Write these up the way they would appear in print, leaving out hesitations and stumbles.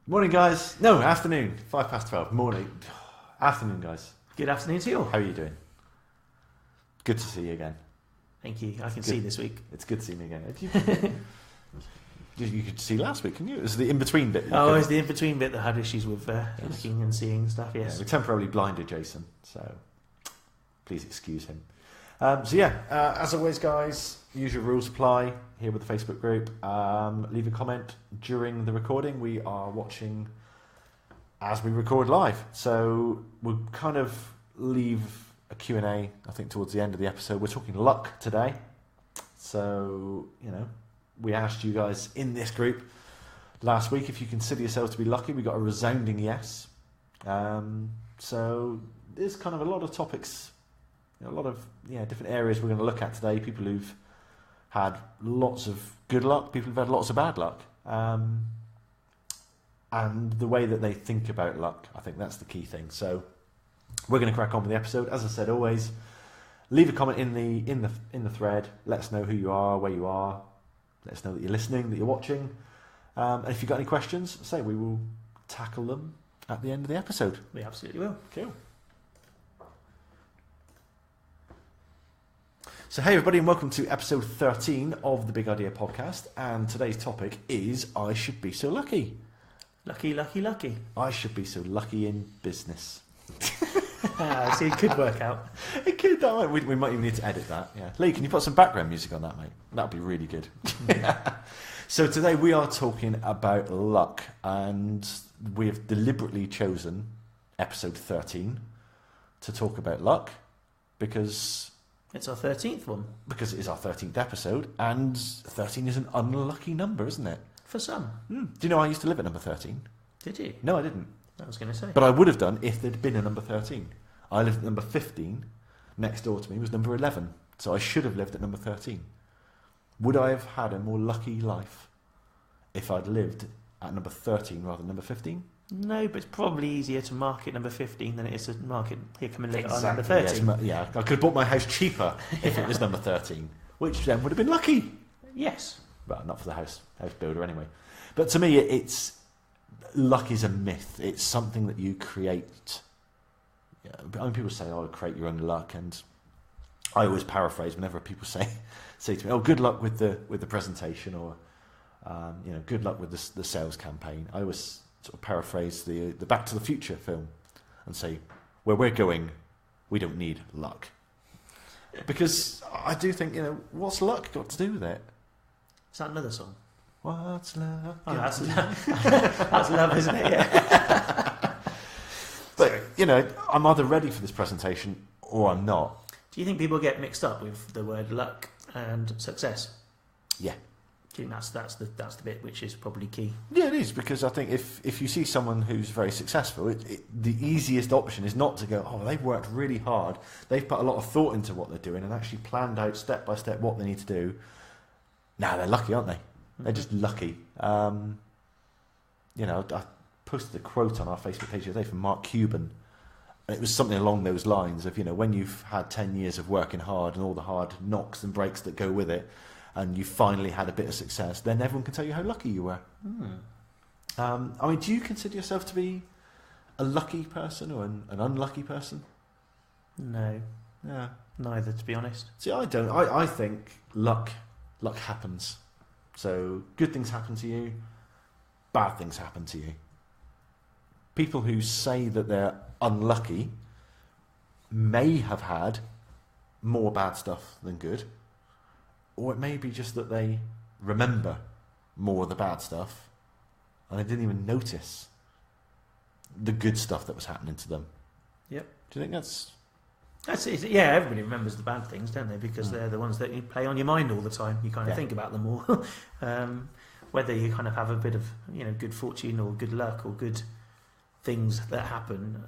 Morning, guys. No, afternoon. 12:05. Morning. Afternoon, guys. Good afternoon to you all. How are you doing? Good to see you again. Thank you. I can see this week. It's good to see me again. You could see last week, couldn't you? It was the in-between bit. Oh, it's the in-between bit that had issues with looking and seeing stuff, yes. Yeah, we temporarily blinded Jason, so please excuse him. As always, guys, usual rules apply here with the Facebook group. Leave a comment during the recording. We are watching as we record live, so we'll kind of leave a Q&A, I think, towards the end of the episode. We're talking luck today, so, we asked you guys in this group last week if you consider yourselves to be lucky. We got a resounding yes. So there's kind of a lot of topics, a lot of different areas we're going to look at today. People who've had lots of good luck, people who've had lots of bad luck, and the way that they think about luck. I think that's the key thing. So we're going to crack on with the episode. As I said, always leave a comment in the thread. Let us know who you are, where you are. Let us know that you're listening, that you're watching. And if you've got any questions, we will tackle them at the end of the episode. We absolutely will. Cool. So hey everybody, and welcome to episode 13 of the Big Idea podcast. And today's topic is I should be so lucky. Lucky, lucky, lucky. I should be so lucky in business. See, it could work out. It could. We might even need to edit that. Yeah, Lee, can you put some background music on that, mate? That'd be really good. So today we are talking about luck, and we have deliberately chosen episode 13 to talk about luck because it's our 13th one. Because it is our 13th episode, and 13 is an unlucky number, isn't it? For some. Do you know I used to live at number 13? Did you? No, I didn't. I was going to say. But I would have done if there'd been a number 13. I lived at number 15. Next door to me was number 11. So I should have lived at number 13. Would I have had a more lucky life if I'd lived at number 13 rather than number 15? No, but it's probably easier to market number 15 than it is to market here coming later on number Exactly, 13. Yes, I could have bought my house cheaper if it was number 13, which then would have been lucky. Yes. Well, not for the house builder anyway. But to me, it's luck is a myth. It's something that you create. People say, "Oh, create your own luck," and I always paraphrase whenever people say to me, "Oh, good luck with the presentation," or good luck with the sales campaign. I always sort of paraphrase the Back to the Future film and say, "Where we're going, we don't need luck," because I do think what's luck got to do with it? Is that another song? What's love? Oh, that's love, isn't it? Yeah. But, I'm either ready for this presentation or I'm not. Do you think people get mixed up with the word luck and success? Yeah. Do you think that's the bit which is probably key? Yeah, it is, because I think if you see someone who's very successful, the easiest option is not to go, oh, they've worked really hard, they've put a lot of thought into what they're doing and actually planned out step by step what they need to do. Now they're lucky, aren't they? They're just lucky. I posted a quote on our Facebook page the other day from Mark Cuban. And it was something along those lines of, when you've had 10 years of working hard and all the hard knocks and breaks that go with it, and you finally had a bit of success, then everyone can tell you how lucky you were. Do you consider yourself to be a lucky person or an unlucky person? No. Yeah. Neither, to be honest. See, I don't. I think luck happens. So good things happen to you, bad things happen to you. People who say that they're unlucky may have had more bad stuff than good, or it may be just that they remember more of the bad stuff and they didn't even notice the good stuff that was happening to them. Yep. Do you think that's it? Yeah, everybody remembers the bad things, don't they? Because they're the ones that you play on your mind all the time. You kind of think about them more. Whether you kind of have a bit of good fortune or good luck or good things that happen,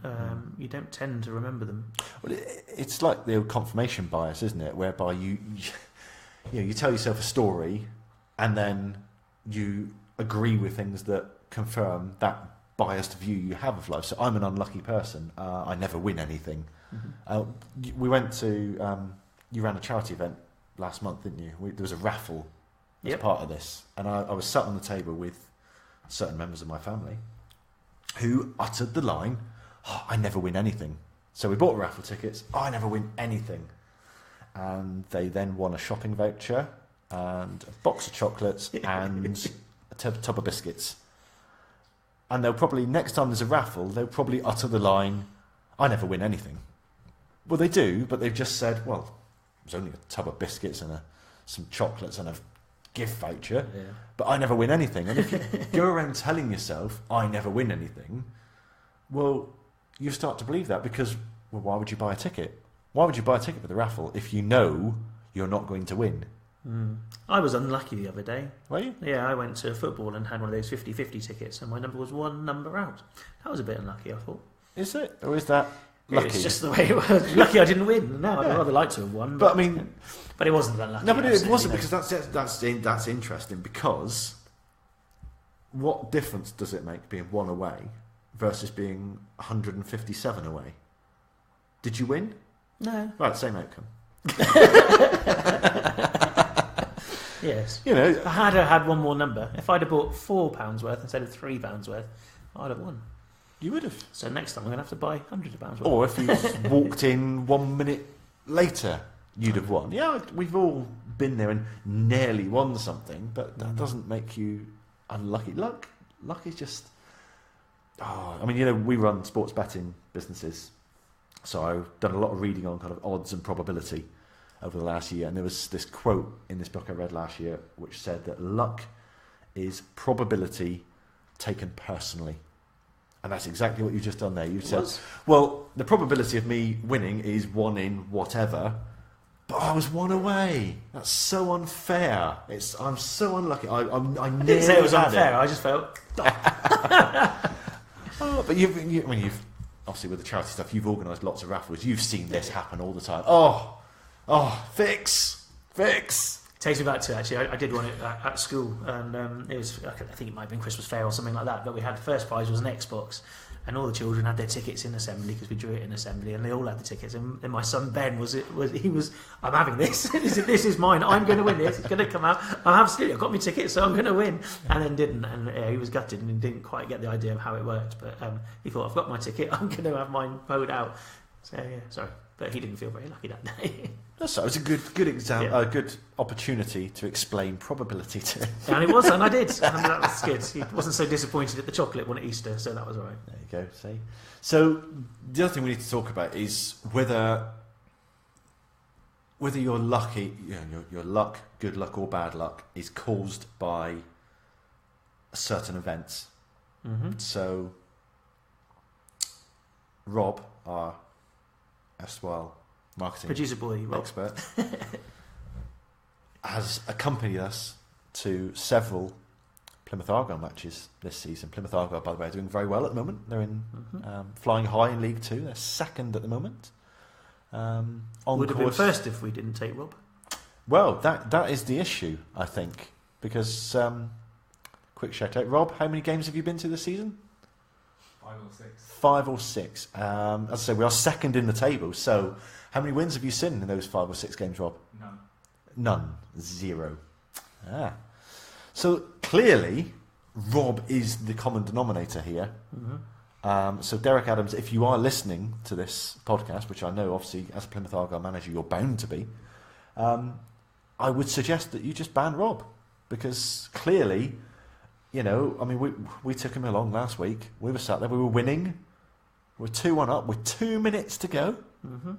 you don't tend to remember them. Well, it's like the old confirmation bias, isn't it? Whereby you tell yourself a story and then you agree with things that confirm that biased view you have of life. So I'm an unlucky person. I never win anything. We went to you ran a charity event last month, didn't you? There was a raffle as part of this, and I was sat on the table with certain members of my family, who uttered the line, "Oh, I never win anything." So we bought raffle tickets. "Oh, I never win anything." And they then won a shopping voucher and a box of chocolates and a tub of biscuits. And they'll probably, next time there's a raffle, they'll probably utter the line, "I never win anything." Well, they do, but they've just said, well, there's only a tub of biscuits and some chocolates and a gift voucher, but I never win anything. And if you go around telling yourself, "I never win anything," well, you start to believe that because, well, why would you buy a ticket? Why would you buy a ticket for the raffle if you know you're not going to win? I was unlucky the other day. Were you? Yeah, I went to football and had one of those 50-50 tickets, and my number was one number out. That was a bit unlucky, I thought. Is it? Or is that lucky? It's just the way it was. Lucky I didn't win. No, I'd rather like to have won. But I mean... But it wasn't that lucky. No, but it wasn't, because that's interesting, because what difference does it make being one away versus being 157 away? Did you win? No. Right, same outcome. Yes. You know, If I had one more number, if I'd have bought £4 worth instead of £3 worth, I'd have won. you would have. So next time I'm going to have to buy £100 worth. Or if you walked in 1 minute later, you'd have won. Yeah, we've all been there and nearly won something, but that doesn't make you unlucky. Luck is just... Oh, I mean, you know, we run sports betting businesses, so I've done a lot of reading on kind of odds and probability over the last year, and there was this quote in this book I read last year which said that luck is probability taken personally. And that's exactly what you've just done there. You've said, well, the probability of me winning is 1 in whatever, but I was 1 away. That's so unfair. I'm so unlucky. I didn't say it was unfair. I just felt... Oh, but you've obviously with the charity stuff, you've organised lots of raffles. You've seen this happen all the time. Oh, fix. Takes me back to, actually, I did one at school, and it was, I think it might have been Christmas Fair or something like that, but we had, the first prize was an Xbox, and all the children had their tickets in assembly, because we drew it in assembly, and they all had the tickets, and my son Ben was I'm having this, this is mine, I'm going to win this, it's going to come out, I've got my ticket, so I'm going to win, and then didn't, and he was gutted, and he didn't quite get the idea of how it worked, but he thought, I've got my ticket, I'm going to have mine voted out, so yeah, sorry, but he didn't feel very lucky that day. That's right. It was a good example, a good opportunity to explain probability to him. And it was, and I did, and that was good. He wasn't so disappointed at the chocolate one at Easter, so that was all right. There you go. See, so the other thing we need to talk about is whether you're lucky, your luck, good luck or bad luck, is caused by certain events. Mm-hmm. So, Rob, our erstwhile marketing producer boy, Rob. expert, has accompanied us to several Plymouth Argyle matches this season. Plymouth Argyle, by the way, are doing very well at the moment. They're in flying high in League Two. They're second at the moment. Would have been first if we didn't take Rob. Well, that is the issue, I think, because quick shout out, Rob. How many games have you been to this season? 5 or 6. As I say, we are second in the table. So, how many wins have you seen in those 5 or 6 games, Rob? None. 0. So clearly, Rob is the common denominator here. Mm-hmm. So, Derek Adams, if you are listening to this podcast, which I know, obviously, as a Plymouth Argyle manager, you're bound to be, I would suggest that you just ban Rob, because clearly, you know, I mean, we took him along last week. We were sat there, we were winning. We were 2-1 up with 2 minutes to go. Mm-hmm.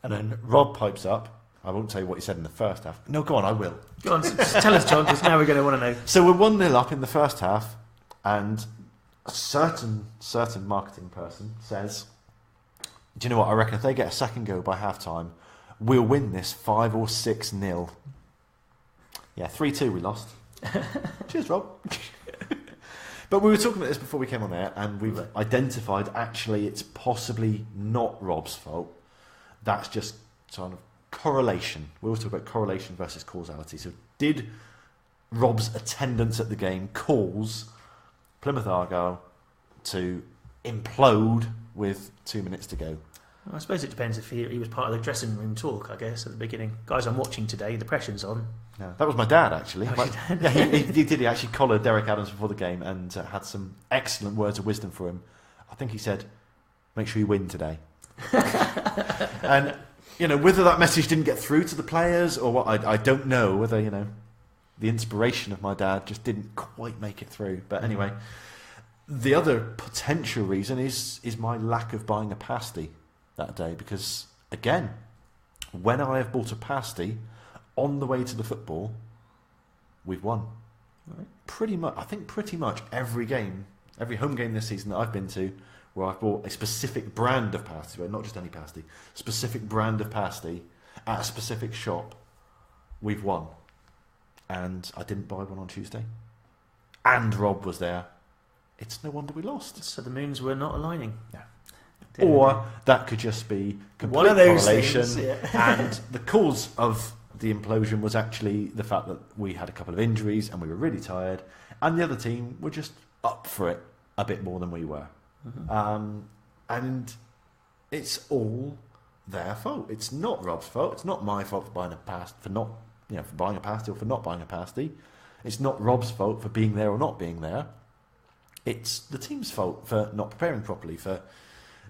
And then Rob pipes up. I won't tell you what he said in the first half. No, go on, I will. Go on, just tell us, John, because now we're going to want to know. So we're 1-0 up in the first half, and a certain marketing person says, do you know what, I reckon if they get a second go by half-time, we'll win this 5 or 6-0. Yeah, 3-2 we lost. Cheers, Rob. But we were talking about this before we came on air, and we've identified actually it's possibly not Rob's fault. That's just sort of correlation. We always talk about correlation versus causality. So did Rob's attendance at the game cause Plymouth Argyle to implode with 2 minutes to go? I suppose it depends if he was part of the dressing room talk, I guess, at the beginning. Guys, I'm watching today, the pressure's on. No, that was my dad, actually. Oh, your dad? Yeah, he did. He actually collared Derek Adams before the game and had some excellent words of wisdom for him. I think he said, make sure you win today. And, whether that message didn't get through to the players or what, I don't know. Whether, the inspiration of my dad just didn't quite make it through. But anyway, the other potential reason is my lack of buying a pasty that day. Because, again, when I have bought a pasty on the way to the football, we've won. Right. Pretty much every game, every home game this season that I've been to, where I've bought a specific brand of pasty, not just any pasty, specific brand of pasty at a specific shop, we've won. And I didn't buy one on Tuesday. And Rob was there. It's no wonder we lost. So the moons were not aligning. Yeah. Or that could just be complete one of those correlation. Things, yeah. And the cause of the implosion was actually the fact that we had a couple of injuries and we were really tired, and the other team were just up for it a bit more than we were. Mm-hmm. And it's all their fault. It's not Rob's fault. It's not my fault for buying a pasty, for buying a pasty or for not buying a pasty. It's not Rob's fault for being there or not being there. It's the team's fault for not preparing properly, for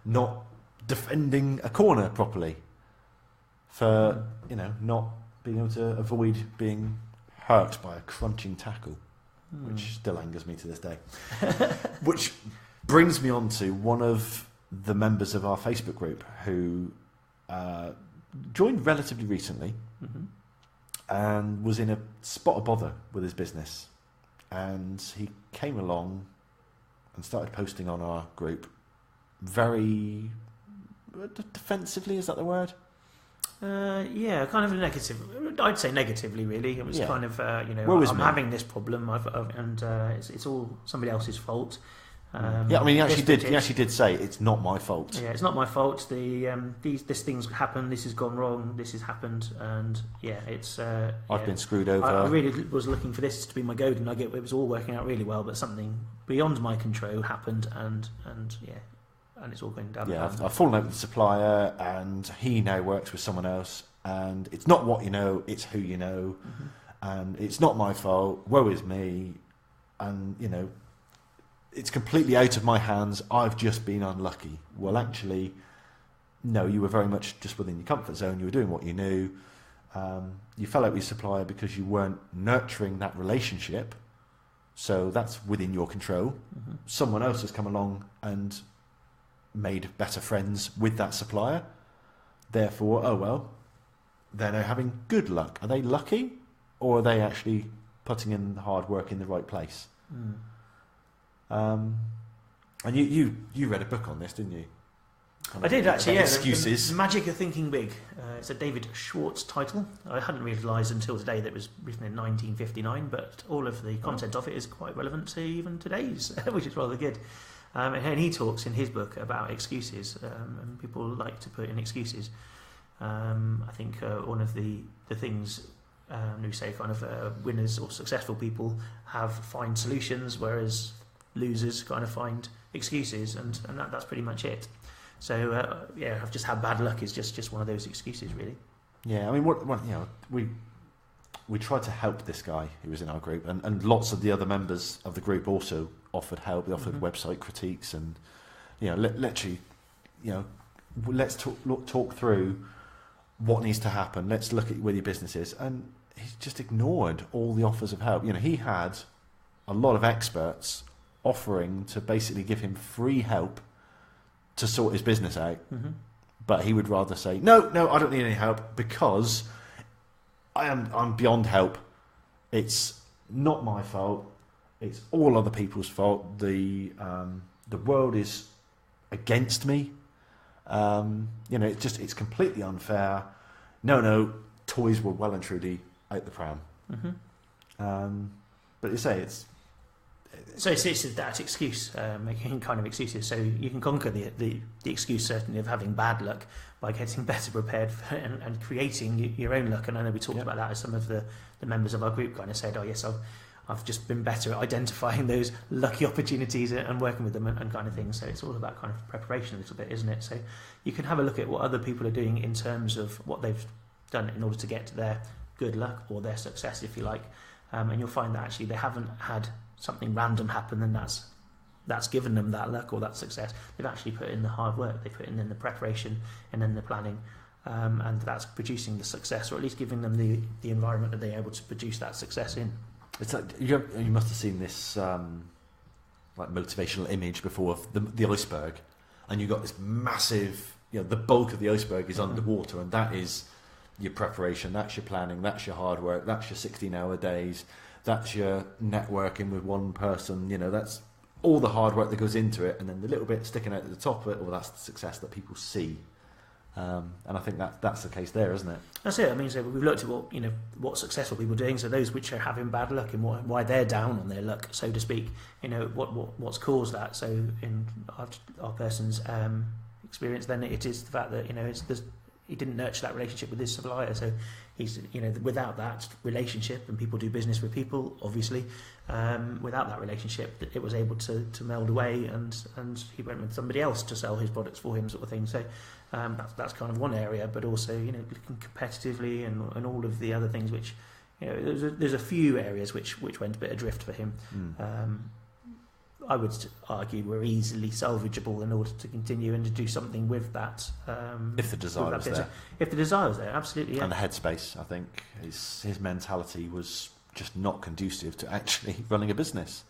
not defending a corner properly, for not being able to avoid being hurt by a crunching tackle, which still angers me to this day. Which brings me on to one of the members of our Facebook group who joined relatively recently and was in a spot of bother with his business. And he came along and started posting on our group very defensively, is that the word? Yeah, kind of negative. I'd say negatively, really. It was kind of, I'm having this problem, and it's all somebody else's fault. He actually did say it's not my fault. Yeah, it's not my fault. This thing's happened. This has gone wrong. This has happened, and it's. I've been screwed over. I really was looking for this to be my golden nugget. It was all working out really well, but something beyond my control happened, and it's all going down. Yeah, I've fallen out with the supplier, and he now works with someone else, and it's not what you know, it's who you know, and it's not my fault. Woe is me, and it's completely out of my hands. I've just been unlucky. Well, actually, no, you were very much just within your comfort zone. You were doing what you knew. You fell out with your supplier because you weren't nurturing that relationship. So that's within your control. Someone else has come along and made better friends with that supplier. Therefore, they're now having good luck. Are they lucky? Or are they actually putting in hard work in the right place? And you read a book on this, didn't you? I did actually. Yeah, Excuses. The Magic of Thinking Big. It's a David Schwartz title. I hadn't realised until today that it was written in 1959, but all of the content of it is quite relevant to even today's, which is rather good. And he talks in his book about excuses, and people like to put in excuses. I think one of the things we say kind of winners or successful people find solutions, whereas losers kind of find excuses, and that's pretty much it. So I've just had bad luck is just one of those excuses, really. Yeah, I mean, we tried to help this guy who was in our group, and lots of the other members of the group also offered help. They offered website critiques, and literally, let's talk through what needs to happen. Let's look at where your business is, and he's just ignored all the offers of help. He had a lot of experts offering to basically give him free help to sort his business out, but he would rather say no, I don't need any help because I'm beyond help. It's not my fault. It's all other people's fault. The world is against me. It's completely unfair. No, toys were well and truly out the pram. But you say it's that excuse, making kind of excuses. So you can conquer the excuse certainly of having bad luck by getting better prepared and creating your own luck. And I know we talked about that as some of the members of our group kind of said, "Oh yes, I've just been better at identifying those lucky opportunities and working with them and kind of things. So it's all about kind of preparation a little bit, isn't it? So you can have a look at what other people are doing in terms of what they've done in order to get to their good luck or their success, if you like, and you'll find that actually they haven't had something random happen and that's given them that luck or that success. They've actually put in the hard work, they put in the preparation and then the planning, and that's producing the success, or at least giving them the environment that they're able to produce that success in. It's like you must have seen this like motivational image before of the iceberg, and you've got this massive, the bulk of the iceberg is underwater, and that is your preparation, that's your planning, that's your hard work, that's your 16-hour days, that's your networking with one person, that's all the hard work that goes into it, and then the little bit sticking out at the top of it, that's the success that people see. And I think that's the case there, isn't it? That's it. I mean, so we've looked at what successful people are doing. So those which are having bad luck and why they're down on their luck, so to speak. What's caused that. So in our person's experience, then it is the fact that he didn't nurture that relationship with his supplier. So he's without that relationship, and people do business with people, obviously. Without that relationship, it was able to meld away, and he went with somebody else to sell his products for him, sort of thing. So that's kind of one area, but also looking competitively and all of the other things which there's a few areas which went a bit adrift for him. I would argue were easily salvageable in order to continue and to do something with that. If the desire was there. If the desire was there, absolutely. Yeah. And the headspace, I think, his mentality was just not conducive to actually running a business.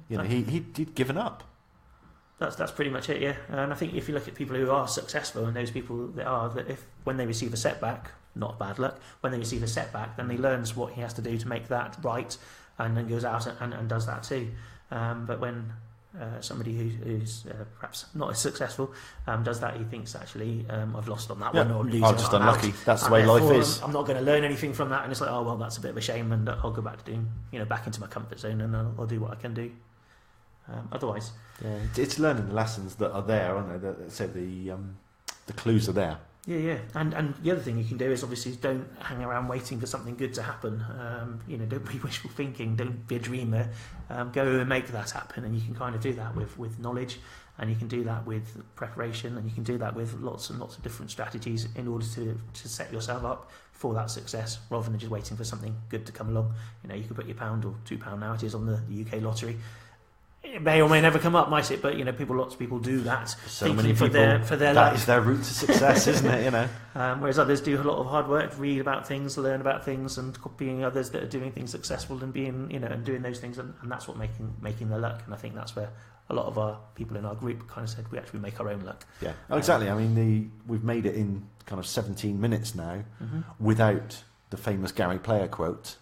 He'd given up. That's pretty much it, yeah. And I think if you look at people who are successful, and those people that if when they receive a setback, not bad luck, when they receive a setback, then he learns what he has to do to make that right, and then goes out and does that too. But when somebody who's perhaps not as successful does that, he thinks actually I've lost on that one, or I'm losing. I'm just unlucky. That's the way life is. I'm not going to learn anything from that, and it's like, oh well, that's a bit of a shame, and I'll go back to doing back into my comfort zone, and I'll do what I can do. Otherwise, it's learning the lessons that are there, aren't they? That say the clues are there. Yeah. And the other thing you can do is obviously don't hang around waiting for something good to happen. Don't be wishful thinking. Don't be a dreamer. Go and make that happen, and you can kind of do that with knowledge, and you can do that with preparation, and you can do that with lots and lots of different strategies in order to set yourself up for that success, rather than just waiting for something good to come along. You can put your £1 or £2 now it is on the UK lottery. It may or may never come up, might it? But lots of people do that. So many people for their that life. is their route to success, isn't it? Whereas others do a lot of hard work, read about things, learn about things, and copying others that are doing things successful and being and doing those things, and that's what making their luck. And I think that's where a lot of our people in our group kind of said we actually make our own luck. Yeah, exactly. I mean, we've made it in kind of 17 minutes now without the famous Gary Player quote.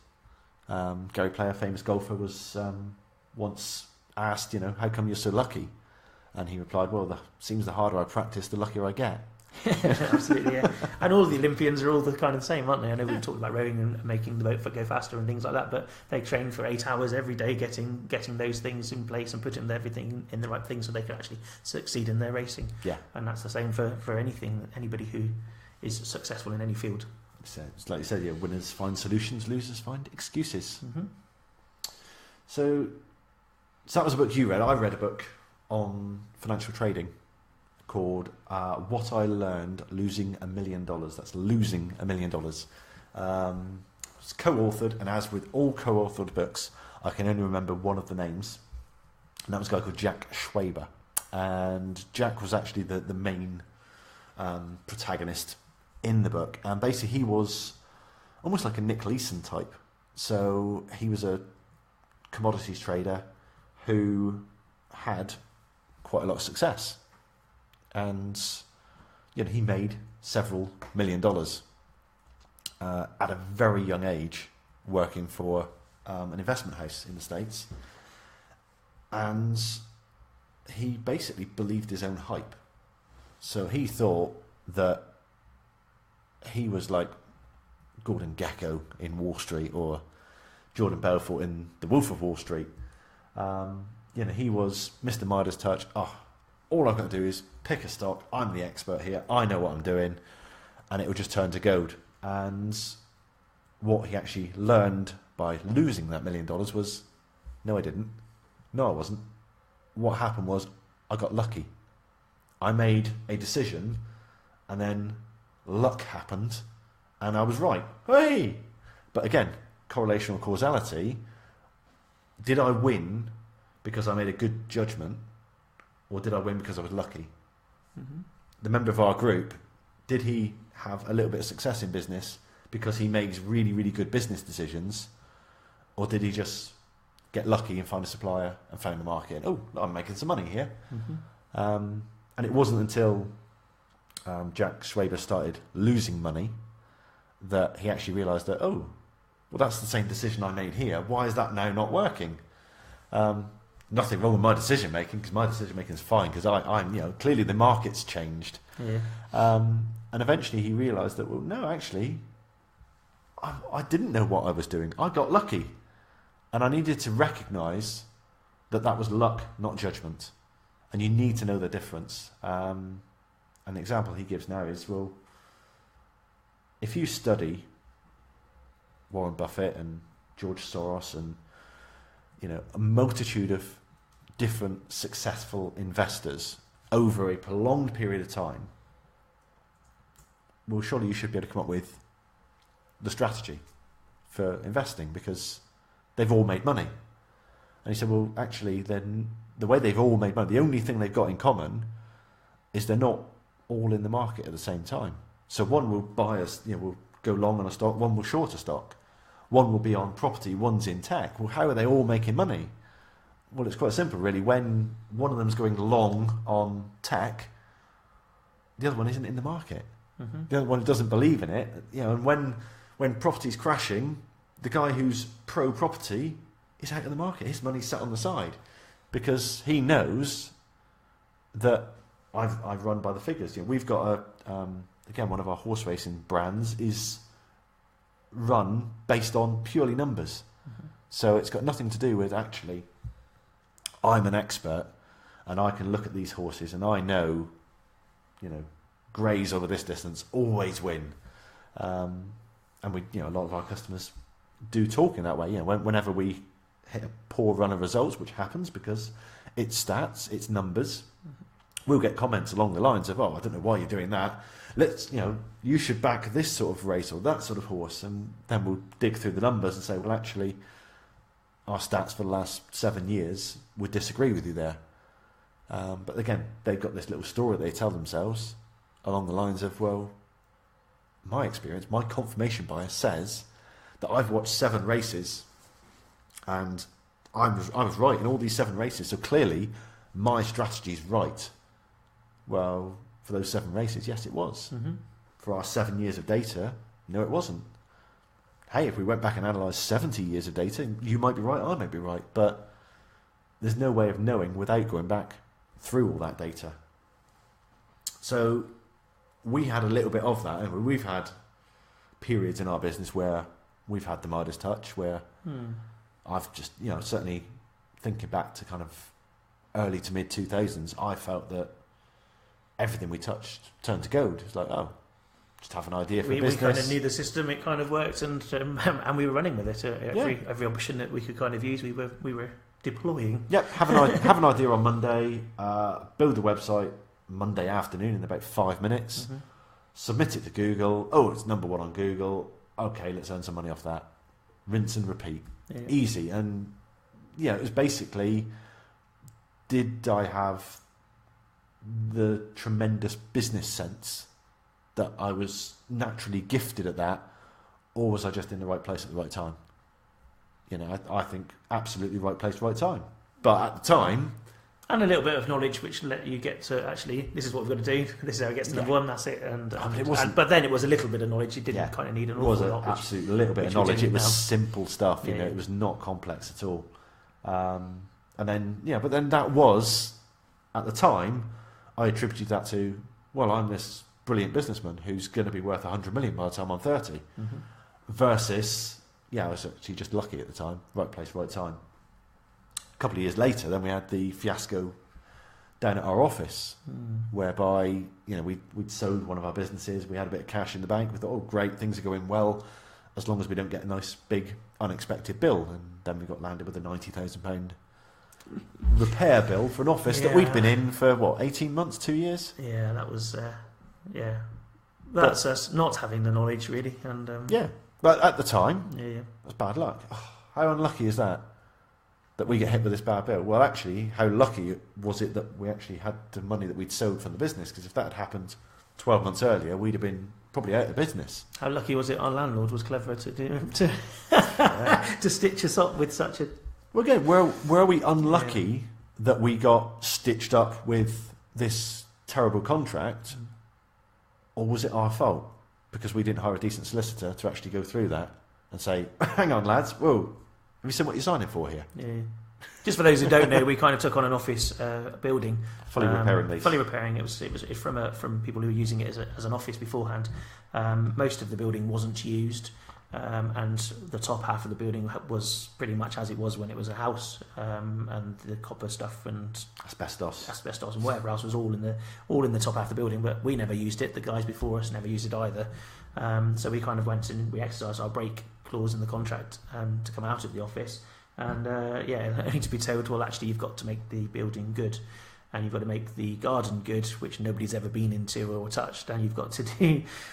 Gary Player, famous golfer, was once asked, how come you're so lucky? And he replied, well, seems the harder I practice, the luckier I get. Absolutely, yeah. And all the Olympians are all the kind of the same, aren't they? I know we've talked about rowing and making the boat go faster and things like that, but they train for 8 hours every day, getting those things in place and putting everything in the right thing so they can actually succeed in their racing. Yeah. And that's the same for anybody who is successful in any field. So it's like you said, winners find solutions, losers find excuses. So that was a book you read. I read a book on financial trading called What I Learned Losing $1 Million. That's Losing $1 Million. It's co-authored, and as with all co-authored books, I can only remember one of the names, and that was a guy called Jack Schwaber. And Jack was actually the main protagonist in the book, and basically he was almost like a Nick Leeson type. So he was a commodities trader who had quite a lot of success, and he made several $1 million at a very young age, working for an investment house in the States, and he basically believed his own hype. So he thought that he was like Gordon Gekko in Wall Street, or Jordan Belfort in The Wolf of Wall Street. He was Mr. Midas touch. All I've got to do is pick a stock. I'm the expert here. I know what I'm doing, and it will just turn to gold. And what he actually learned by losing that $1 million was No, I didn't. No, I wasn't. What happened was I got lucky. I made a decision, and then luck happened, and I was right. Hey! But again, correlation or causality, did I win because I made a good judgment, or did I win because I was lucky? Mm-hmm. The member of our group, did he have a little bit of success in business because he makes really, really good business decisions, or did he just get lucky and find a supplier and found the market and, oh, I'm making some money here? Mm-hmm. And it wasn't until Jack Schwaber started losing money that he actually realised that, oh, well, that's the same decision I made here. Why is that now not working? Nothing wrong with my decision making, because my decision making is fine, because I'm, you know, clearly the market's changed. Yeah. And eventually he realised that, well, no, actually, I didn't know what I was doing. I got lucky. And I needed to recognise that that was luck, not judgment. And you need to know the difference. An example he gives now is, well, if you study Warren Buffett and George Soros and, you know, a multitude of different successful investors over a prolonged period of time, well, surely you should be able to come up with the strategy for investing, because they've all made money. And he said, well, actually, then the way they've all made money, the only thing they've got in common is they're not all in the market at the same time. So one will buy us, you know, will go long on a stock, one will short a stock, one will be on property, one's in tech. Well, how are they all making money? Well, it's quite simple, really. When one of them's going long on tech, the other one isn't in the market. Mm-hmm. The other one doesn't believe in it. You know, and when property's crashing, the guy who's pro-property is out of the market. His money's sat on the side because he knows that I've run by the figures. You know, we've got again, one of our horse racing brands is run based on purely numbers. Mm-hmm. So it's got nothing to do with actually I'm an expert and I can look at these horses and I know, you know, greys over this distance always win. And we, you know, a lot of our customers do talk in that way. You know, whenever we hit a poor run of results, which happens because it's stats, it's numbers, we'll get comments along the lines of, oh, I don't know why you're doing that. Let's, you know, you should back this sort of race or that sort of horse. And then we'll dig through the numbers and say, well, actually, our stats for the last 7 years would disagree with you there. But again, they've got this little story they tell themselves along the lines of, well, my experience, my confirmation bias says that I've watched 7 races and I was right in all these 7 races, so clearly my strategy's right. Well, for those 7 races, yes, it was. Mm-hmm. For our 7 years of data, no, it wasn't. Hey, if we went back and analysed 70 years of data, you might be right, I might be right, but there's no way of knowing without going back through all that data. So we had a little bit of that, and we've had periods in our business where we've had the Midas touch, where I've just, you know, certainly thinking back to kind of early to mid 2000s, I felt that everything we touched turned to gold. It's like, oh, just have an idea for a business. We kind of knew the system, it kind of worked, and we were running with it. Every option that we could kind of use, we were deploying. Yep, have an idea on Monday, build a website Monday afternoon in about 5 minutes, submit it to Google. Oh, it's number 1 on Google. Okay, let's earn some money off that. Rinse and repeat. Yeah. Easy. And yeah, it was basically, did I have the tremendous business sense that I was naturally gifted at that, or was I just in the right place at the right time? You know, I think absolutely right place, right time. But at the time, and a little bit of knowledge which let you get to, actually, this is what we've got to do, this is how it gets to number 1, that's it. But then it was a little bit of knowledge, you didn't kind of need an awful lot. It was absolutely a little bit of knowledge, it was simple stuff, you know, yeah. It was not complex at all. And then, yeah, but then that was, at the time, I attributed that to, well, I'm this brilliant businessman who's going to be worth 100 million by the time I'm 30, versus, yeah, I was actually just lucky at the time, right place, right time. A couple of years later, then we had the fiasco down at our office, whereby, you know, we'd sold one of our businesses, we had a bit of cash in the bank, we thought, oh great, things are going well, as long as we don't get a nice big unexpected bill, and then we got landed with a £90,000 repair bill for an office that we'd been in for, what, 18 months, 2 years? Yeah, that was, That's us not having the knowledge, really. And but at the time, yeah. that's bad luck. Oh, how unlucky is that we get hit with this bad bill? Well, actually, how lucky was it that we actually had the money that we'd sold from the business? Because if that had happened 12 months earlier, we'd have been probably out of business. How lucky was it our landlord was clever to stitch us up with such a... Well, again, were we unlucky that we got stitched up with this terrible contract, or was it our fault because we didn't hire a decent solicitor to actually go through that and say, hang on, lads, whoa, have you seen what you're signing for here? Yeah. Just for those who don't know, we kind of took on an office building. Fully repairing these. Fully repairing. It was from people who were using it as an office beforehand. Most of the building wasn't used, and the top half of the building was pretty much as it was when it was a house, and the copper stuff and asbestos and whatever else was all in the top half of the building. But we never used it. The guys before us never used it either. So we kind of went and we exercised our break clause in the contract to come out of the office. And only to be told, well, actually, you've got to make the building good, and you've got to make the garden good, which nobody's ever been into or touched, and you've got to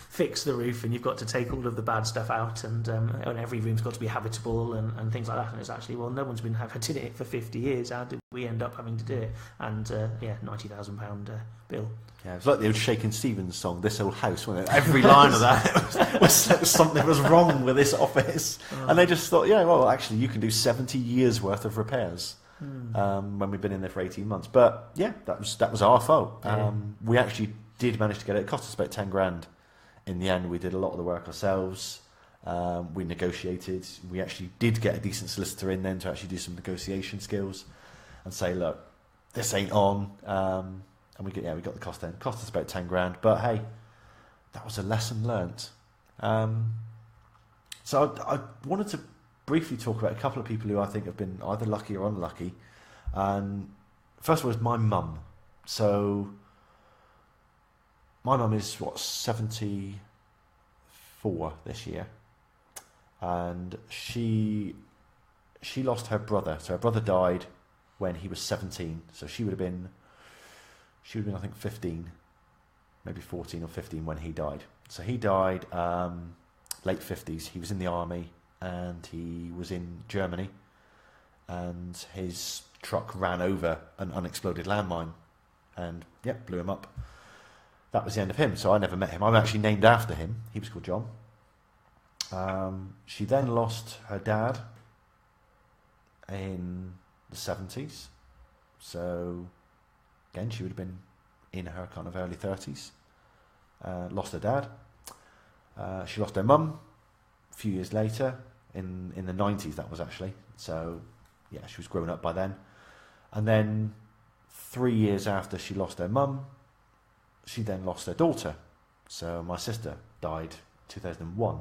fix the roof, and you've got to take all of the bad stuff out, and every room's got to be habitable and things like that. And it's actually, well, no one's been did it for 50 years. How did we end up having to do it? And £90,000 bill. Yeah, it was like the old Shakin' Stevens song, This Old House, wasn't it? Every line of that was something was wrong with this office. And they just thought, yeah, well, actually, you can do 70 years' worth of repairs when we've been in there for 18 months. But, yeah, that was our fault. We actually did manage to get it. It cost us about 10 grand. In the end, we did a lot of the work ourselves. We negotiated. We actually did get a decent solicitor in then to actually do some negotiation skills and say, look, this ain't on. And we got the cost in. It cost us about 10 grand, but hey, that was a lesson learnt. So I wanted to briefly talk about a couple of people who I think have been either lucky or unlucky. And first of all is my mum. So my mum is 74 this year, and she lost her brother. So her brother died when he was 17. So she would have been, I think, 15, maybe 14 or 15 when he died. So he died late 50s. He was in the army and he was in Germany, and his truck ran over an unexploded landmine and blew him up. That was the end of him. So I never met him. I'm actually named after him. He was called John. She then lost her dad in the 70s. So again, she would have been in her kind of early 30s. Lost her dad. She lost her mum a few years later, in the 90s that was actually. So, yeah, she was growing up by then. And then 3 years after she lost her mum, she then lost her daughter. So my sister died 2001.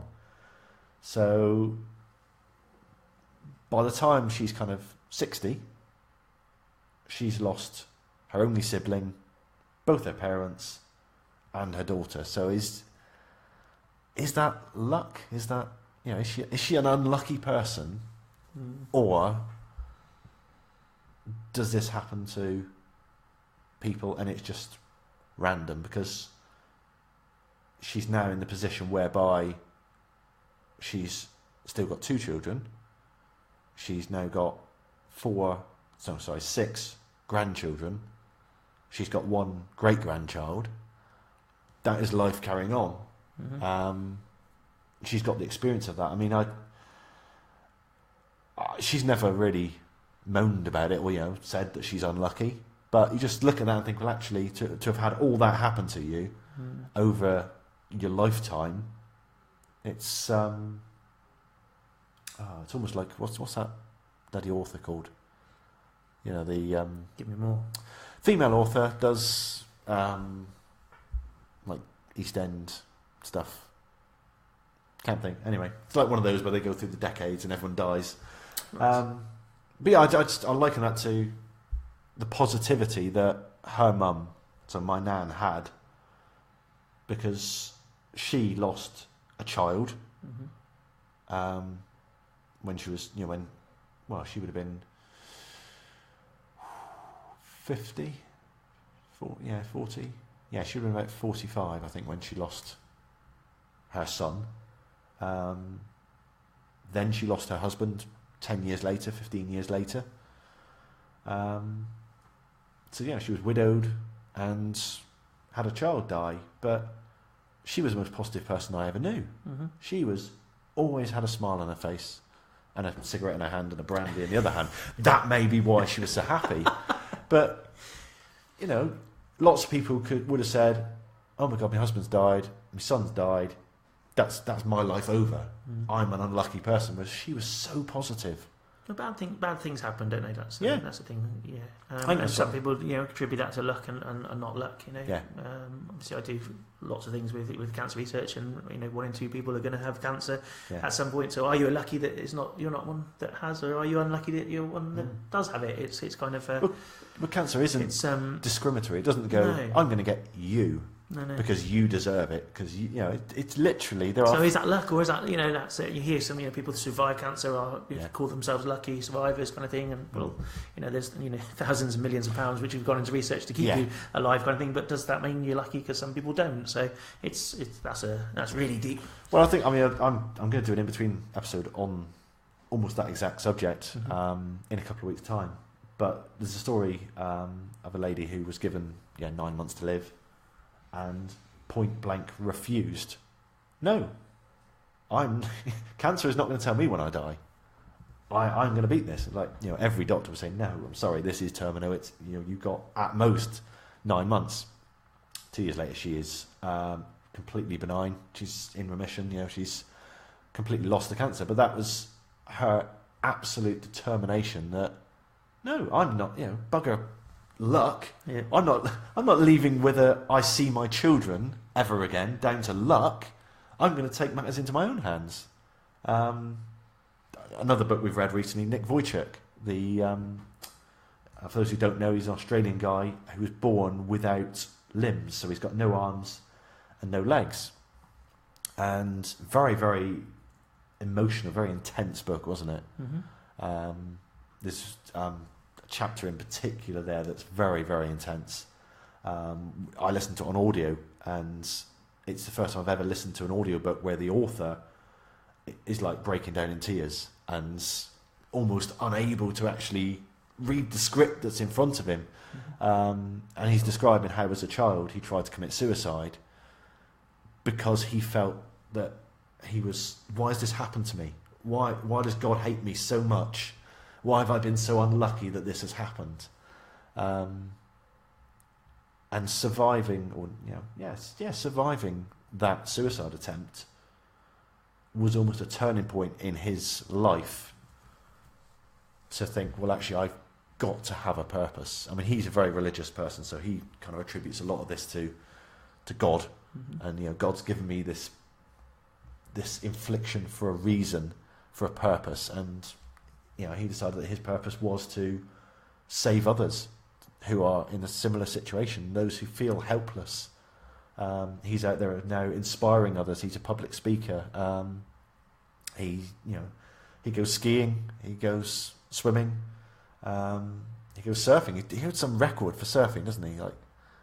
So by the time she's kind of 60, she's lost her only sibling, both her parents, and her daughter. So is that luck? Is that, is she an unlucky person, or does this happen to people and it's just random? Because she's now in the position whereby she's still got 2 children. She's now got 6 grandchildren. She's got 1 great-grandchild. That is life carrying on. Mm-hmm. She's got the experience of that. I mean, she's never really moaned about it or, said that she's unlucky. But you just look at that and think, well, actually, to have had all that happen to you over your lifetime, it's almost like, what's that bloody author called? The Give me more. Female author does like East End stuff. Can't think. Anyway, it's like one of those where they go through the decades and everyone dies. Right. But yeah, I liken that to the positivity that her mum, so my nan, had, because she lost a child when she was, she would have been 50, 40. Yeah, she would have been about 45, I think, when she lost her son. Then she lost her husband 10 years later, 15 years later. So yeah, she was widowed and had a child die, but she was the most positive person I ever knew. Mm-hmm. She always had a smile on her face and a cigarette in her hand and a brandy in the other hand. That may be why she was so happy. But, lots of people would have said, oh my God, my husband's died, my son's died, that's my life over. I'm an unlucky person. But she was so positive. Bad things happen, don't they? That's the thing. Yeah, and some people attribute that to luck and not luck. Yeah. Obviously, I do lots of things with cancer research, and 1 in 2 people are going to have cancer at some point. So, are you lucky that you're not one that has, or are you unlucky that you're one that does have it? It's kind of. But cancer isn't discriminatory. It doesn't go. No. I'm going to get you. No. Because you deserve it. Because it's literally there. So is that luck, or is that that's it? You hear some people who survive cancer call themselves lucky survivors, kind of thing, and there's thousands and millions of pounds which have gone into research to keep you alive, kind of thing. But does that mean you're lucky? Because some people don't. So that's really deep. Well, I'm going to do an in-between episode on almost that exact subject in a couple of weeks' time. But there's a story of a lady who was given 9 months to live. And point blank refused. No, cancer is not going to tell me when I die. I'm going to beat this. Like every doctor was saying, no, I'm sorry, this is terminal. It's you've got at most 9 months. 2 years later, she is completely benign. She's in remission. She's completely lost the cancer. But that was her absolute determination that no, I'm not. Bugger luck. Yeah. I'm not leaving whether I see my children ever again down to luck. I'm going to take matters into my own hands. Another book we've read recently, Nick Vujicic, for those who don't know, he's an Australian guy who was born without limbs, so he's got no arms and no legs. And very, very emotional, very intense book, wasn't it? This chapter in particular there that's very, very intense. I listened to it on audio, and it's the first time I've ever listened to an audiobook where the author is like breaking down in tears and almost unable to actually read the script that's in front of him. And he's describing how as a child he tried to commit suicide because he felt that why has this happened to me? Why does God hate me so much? Why have I been so unlucky that this has happened? And surviving, surviving that suicide attempt was almost a turning point in his life to think, well, actually, I've got to have a purpose. I mean, he's a very religious person, so he kind of attributes a lot of this to God. And, God's given me this infliction for a reason, for a purpose. And he decided that his purpose was to save others who are in a similar situation, those who feel helpless. He's out there now inspiring others. He's a public speaker. He goes skiing. He goes swimming. He goes surfing. He had some record for surfing, doesn't he? Like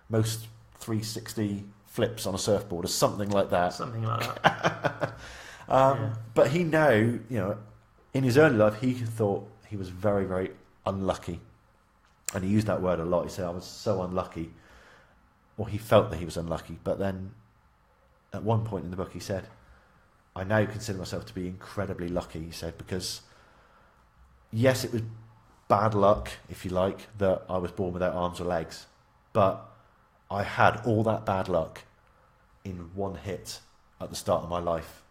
most 360 flips on a surfboard or something like that. Something like that. But he now, in his early life, he thought he was very, very unlucky. And he used that word a lot. He said, I was so unlucky. Or he felt that he was unlucky. But then, at one point in the book, he said, I now consider myself to be incredibly lucky, he said, because, yes, it was bad luck, if you like, that I was born without arms or legs. But I had all that bad luck in one hit at the start of my life.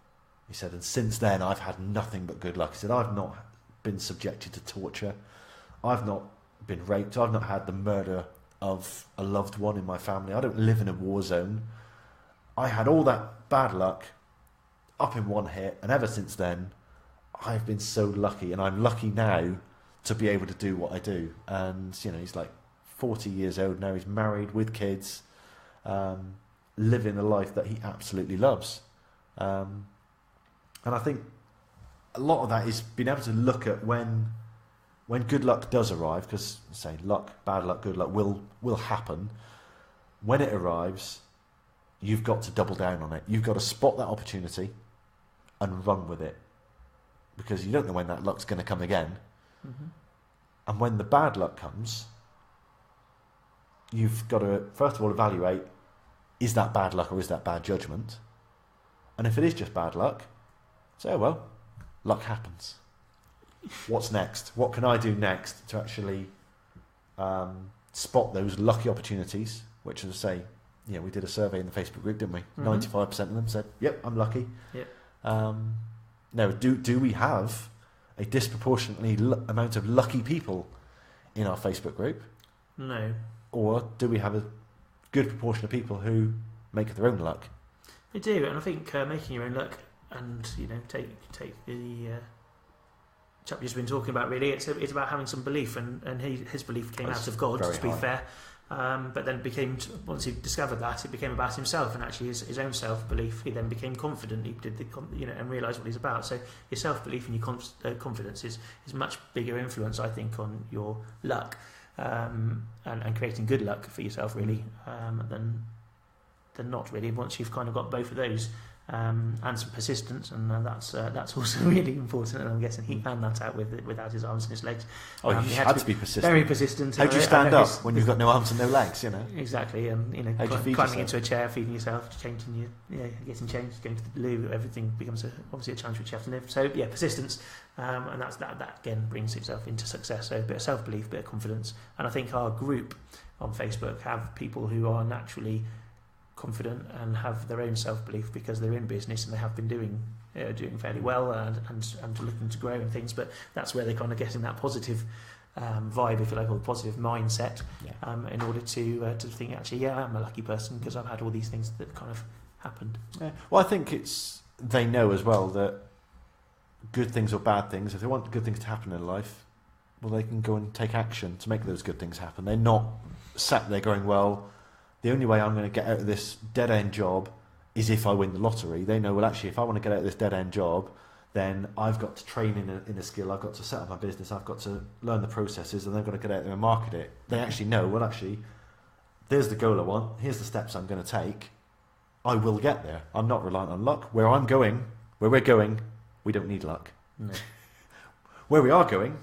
He said, and since then, I've had nothing but good luck. He said, I've not been subjected to torture. I've not been raped. I've not had the murder of a loved one in my family. I don't live in a war zone. I had all that bad luck up in one hit, and ever since then, I've been so lucky, and I'm lucky now to be able to do what I do. And, he's like 40 years old now. He's married with kids, living a life that he absolutely loves. And I think a lot of that is being able to look at when good luck does arrive, because say luck, bad luck, good luck will happen. When it arrives, you've got to double down on it. You've got to spot that opportunity and run with it, because you don't know when that luck's going to come again. Mm-hmm. And when the bad luck comes, you've got to first of all evaluate, is that bad luck or is that bad judgment? And if it is just bad luck, say, oh well, luck happens. What's next? What can I do next to actually spot those lucky opportunities? Which, as I say, we did a survey in the Facebook group, didn't we? Mm-hmm. 95% of them said, "Yep, I'm lucky." Yep. Now, do we have a disproportionately amount of lucky people in our Facebook group? No. Or do we have a good proportion of people who make their own luck? We do, and I think making your own luck, and take the chap you've been talking about. Really, it's about having some belief, and his belief came out of God. To be fair, but then once he discovered that, it became about himself and actually his own self belief. He then became confident. He did and realised what he's about. So your self belief and your confidence is much bigger influence, I think, on your luck and creating good luck for yourself really than not really. Once you've kind of got both of those. And some persistence, and that's also really important. And I'm guessing he found that out without his arms and his legs. He had to be persistent. Very persistent. How do you stand up when you've got no arms and no legs? Exactly, and climbing into a chair, feeding yourself, changing getting changed, going to the loo. Everything becomes obviously a challenge which you have to live. So yeah, persistence, and that again brings itself into success. So a bit of self-belief, a bit of confidence, and I think our group on Facebook have people who are naturally confident and have their own self-belief because they're in business and they have been doing fairly well and looking to grow and things, but that's where they're kind of getting that positive vibe, if you like, or positive mindset in order to think, actually, I'm a lucky person because I've had all these things that kind of happened. Well, I think they know as well that good things or bad things, if they want good things to happen in life, well, they can go and take action to make those good things happen. They're not sat there going, well, the only way I'm going to get out of this dead-end job is if I win the lottery. They know, well, actually, if I want to get out of this dead-end job, then I've got to train in a skill, I've got to set up my business, I've got to learn the processes, and I've got to get out there and market it. They actually know, well, actually, there's the goal I want, here's the steps I'm going to take, I will get there. I'm not reliant on luck. Where we're going, we don't need luck. No. Where we are going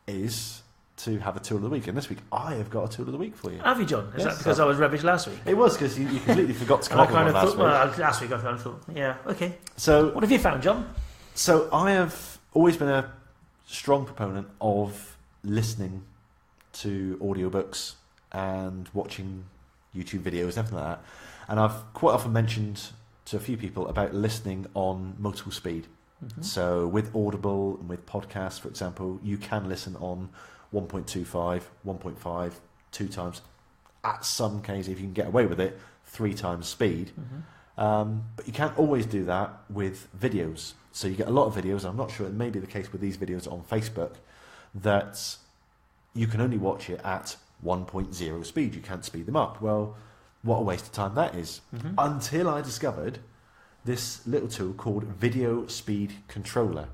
is to have a tool of the week, and this week I have got a tool of the week for you. Have you, John? Is that because I was rubbish last week? It was because you completely forgot to come up with one last week. Well, last week I kind of thought, yeah, okay. So what have you found, John? So I have always been a strong proponent of listening to audiobooks and watching YouTube videos and everything like that, and I've quite often mentioned to a few people about listening on multiple speed. Mm-hmm. So with Audible and with podcasts, for example, you can listen on 1.25, 1.5, 2 times, at some cases, if you can get away with it, 3 times speed. Mm-hmm. But you can't always do that with videos. So you get a lot of videos, I'm not sure it may be the case with these videos on Facebook, that you can only watch it at 1.0 speed. You can't speed them up. Well, what a waste of time that is. Mm-hmm. Until I discovered this little tool called Video Speed Controller.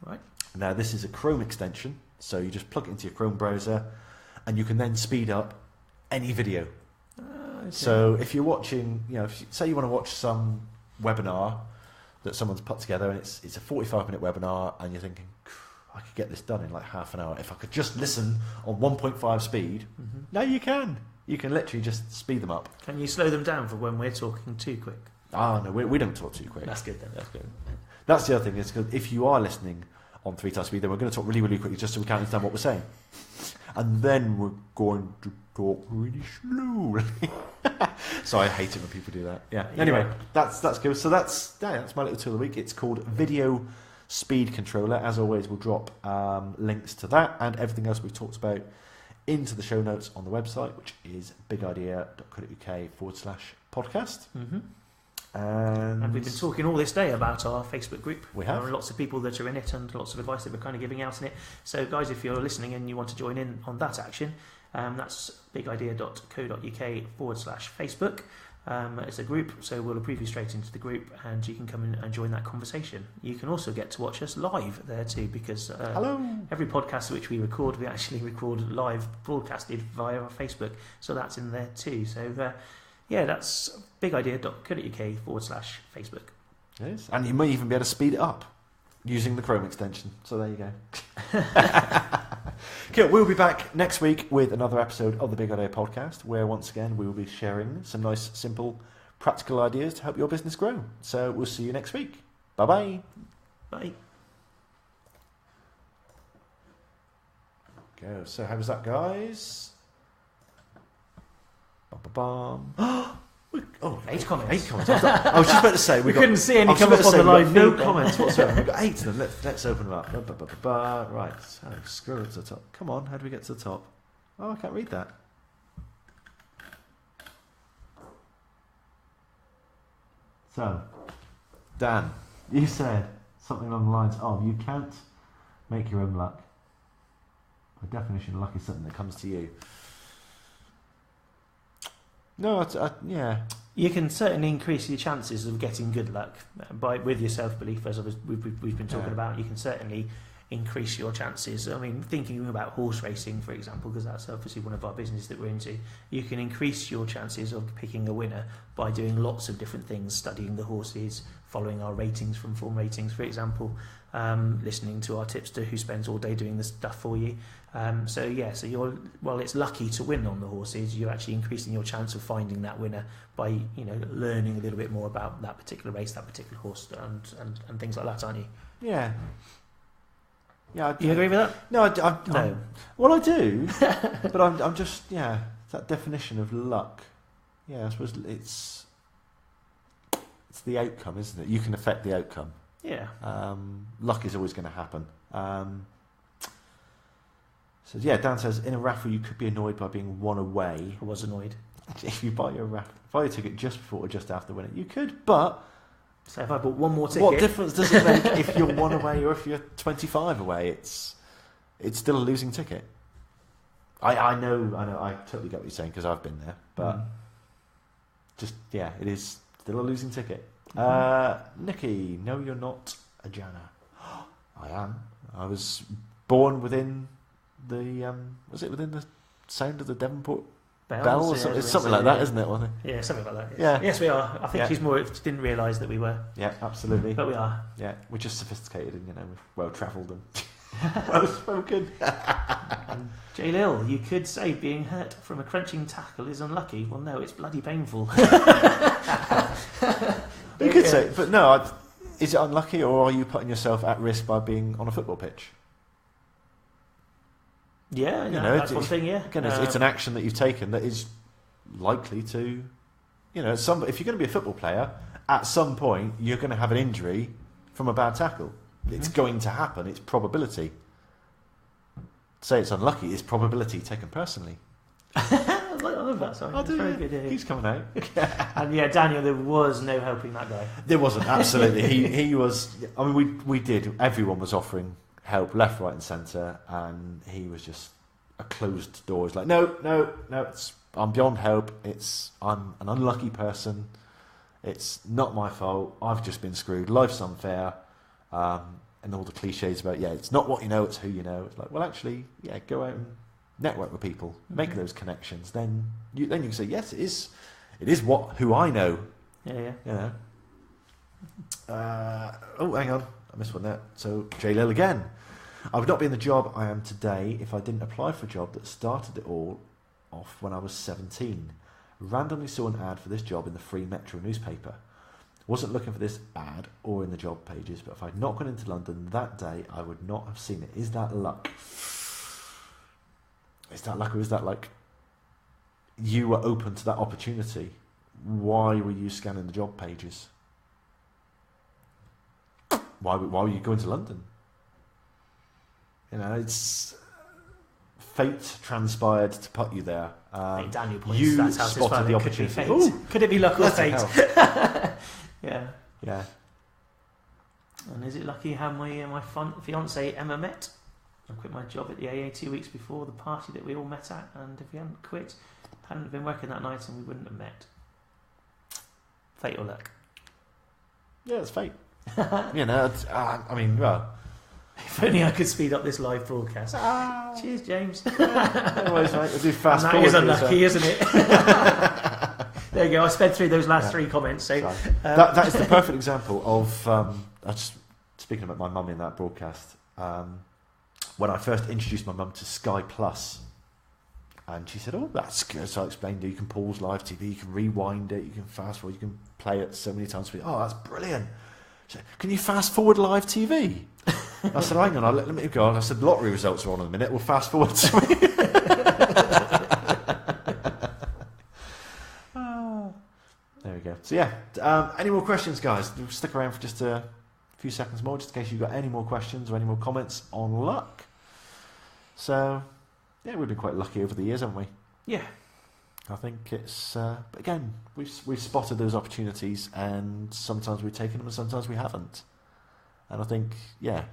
Right. Now, this is a Chrome extension. So you just plug it into your Chrome browser and you can then speed up any video. Okay. So if you're watching, say you want to watch some webinar that someone's put together and it's a 45-minute webinar and you're thinking, I could get this done in like half an hour if I could just listen on 1.5 speed. Mm-hmm. No, you can. You can literally just speed them up. Can you slow them down for when we're talking too quick? Oh, no, we don't talk too quick. That's good then. That's good. That's the other thing, is because if you are listening on 3 times speed, then we're going to talk really, really quickly just so we can't understand what we're saying. And then we're going to talk really slowly. So I hate it when people do that. Yeah. Anyway, that's good. So that's my little tool of the week. It's called Video Speed Controller. As always, we'll drop links to that and everything else we've talked about into the show notes on the website, which is bigidea.co.uk/podcast. Mm-hmm. And we've been talking all this day about our Facebook group. We have. There are lots of people that are in it and lots of advice that we're kind of giving out in it. So guys, if you're listening and you want to join in on that action, that's bigidea.co.uk/Facebook. It's a group, so we'll approve you straight into the group, and you can come in and join that conversation. You can also get to watch us live there too, because Hello. every podcast which we record, we actually record live, broadcasted via our Facebook, so that's in there too. So that's bigidea.co.uk/Facebook. Yes, and you might even be able to speed it up using the Chrome extension. So there you go. Cool. We'll be back next week with another episode of the Big Idea Podcast, where once again we will be sharing some nice, simple, practical ideas to help your business grow. So we'll see you next week. Bye-bye. Bye. Go. So how was that, guys? Ba-ba-bum. Oh, 8 comments. 8 comments. I was just about to say we couldn't see any come up on the live. No comments whatsoever. We've got 8 of them. Let's open them up. Right. So scroll to the top. Come on. How do we get to the top? Oh, I can't read that. So, Dan, you said something along the lines of you can't make your own luck. By definition, luck is something that comes to you. No, yeah. You can certainly increase your chances of getting good luck with your self-belief, as we've been talking about. You can certainly increase your chances. I mean, thinking about horse racing, for example, because that's obviously one of our businesses that we're into, you can increase your chances of picking a winner by doing lots of different things, studying the horses, following our ratings from Form Ratings, for example, listening to our tipster who spends all day doing the stuff for you. So it's lucky to win on the horses. You're actually increasing your chance of finding that winner by learning a little bit more about that particular race, that particular horse, and things like that, aren't you? Yeah. Yeah. You agree with that? No, no. Well, I do, but I'm just that definition of luck. Yeah, I suppose it's the outcome, isn't it? You can affect the outcome. Yeah. Luck is always going to happen. So yeah, Dan says in a raffle you could be annoyed by being one away. I was annoyed. If you buy your ticket just before or just after winning, you could. But so if I bought one more ticket, what difference does it make if you're 1 away or if you're 25 away? It's still a losing ticket. I know. I totally get what you're saying because I've been there. But it is still a losing ticket. Nikki, no, you're not a Jana. I am. I was born within the within the sound of the Devonport bell or something? It's something like that, isn't it? Wasn't it? Yeah, something like that. Yes. Yeah. Yes, we are. I think she's more didn't realise that we were. Yeah, absolutely. But we are. Yeah, we're just sophisticated and well travelled and well spoken. J. Lil, you could say being hurt from a crunching tackle is unlucky. Well, no, it's bloody painful. You could say, but no. Is it unlucky, or are you putting yourself at risk by being on a football pitch? Yeah, that's one thing. Yeah, again, it's an action that you've taken that is likely to, if you're going to be a football player, at some point you're going to have an injury from a bad tackle. It's going to happen. It's probability. Say it's unlucky. It's probability taken personally. I love that. Sorry, I do. Very good, He's coming out. And Daniel, there was no helping that guy. There wasn't, absolutely. he was. I mean, we did. Everyone was offering help left, right, and centre, and he was just a closed door. He's like, no. I'm beyond help. I'm an unlucky person. It's not my fault. I've just been screwed. Life's unfair. And all the cliches about it's not what you know, it's who you know. It's like, well, actually, go out and network with people, make those connections. Then you can say, yes, it is who I know. Yeah. Hang on, I missed one there. So J. Lil again. I would not be in the job I am today if I didn't apply for a job that started it all off when I was 17. Randomly saw an ad for this job in the Free Metro newspaper. Wasn't looking for this ad or in the job pages, but if I'd not gone into London that day, I would not have seen it. Is that luck? Is that luck, or is that like you were open to that opportunity? Why were you scanning the job pages? Why were you going to London? It's fate transpired to put you there. Daniel points. You that's how spotted the opportunity. Could it be luck or fate? Yeah. And is it lucky how my fiance Emma met? I quit my job at the AA 2 weeks before the party that we all met at, and if we hadn't quit, hadn't been working that night, and we wouldn't have met. Fate or luck? Yeah, it's fate. You know, I mean, well. If only I could speed up this live broadcast. Cheers, James. Anyways, mate, we'll do fast that forward. Is unlucky, isn't it? There you go. I sped through those last 3 comments. So that is the perfect example of. I just speaking about my mum in that broadcast. When I first introduced my mum to Sky Plus, and she said, "Oh, that's good." So I explained, you can pause live TV, you can rewind it, you can fast forward, you can play it so many times. Oh, that's brilliant. She said, "Can you fast forward live TV?" I said, "Hang on, let me go on." I said, "Lottery results are on in a minute. We'll fast forward to it." There we go. So yeah, any more questions, guys? We'll stick around for just a few seconds more, just in case you've got any more questions or any more comments on luck. So yeah, we've been quite lucky over the years, haven't we? Yeah. I think it's. But again, we've spotted those opportunities, and sometimes we've taken them, and sometimes we haven't. And I think, yeah.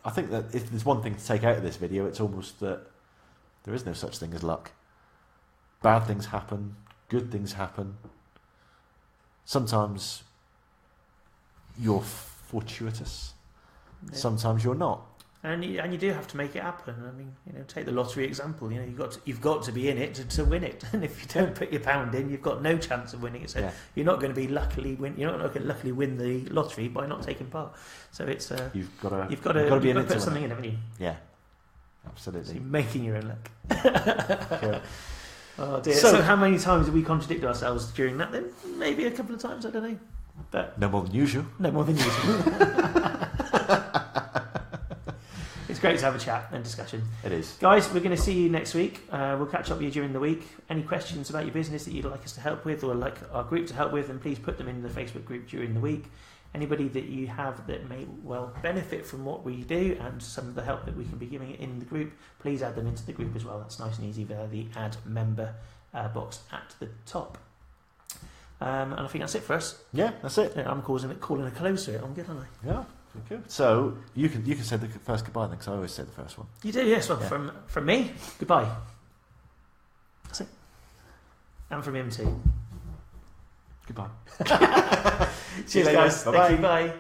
I think that if there's one thing to take out of this video, it's almost that there is no such thing as luck. Bad things happen, good things happen. Sometimes you're fortuitous, sometimes you're not. And you do have to make it happen. I mean, take the lottery example. You've got to be in it to win it. And if you don't put your pound in, you've got no chance of winning it. So you're not going to be You're not going to luckily win the lottery by not taking part. So it's you've got to put something in, haven't you? Yeah, absolutely. So you're making your own luck. Cool. Oh dear. So how many times did we contradict ourselves during that? Then maybe a couple of times. I don't know. But no more than usual. No more than usual. It's great to have a chat and discussion. It is. Guys, we're going to see you next week. We'll catch up with you during the week. Any questions about your business that you'd like us to help with or like our group to help with, then please put them in the Facebook group during the week. Anybody that you have that may well benefit from what we do and some of the help that we can be giving in the group, please add them into the group as well. That's nice and easy via the add member box at the top. And I think that's it for us. Yeah, that's it. I'm calling a close to it. I'm good, aren't I? Yeah. Okay. So you can say the first goodbye then, because I always say the first one. You do, yes. Well, from me, goodbye. That's it. And from him too. Goodbye. Cheers, guys. Bye-bye. Thank you. Bye.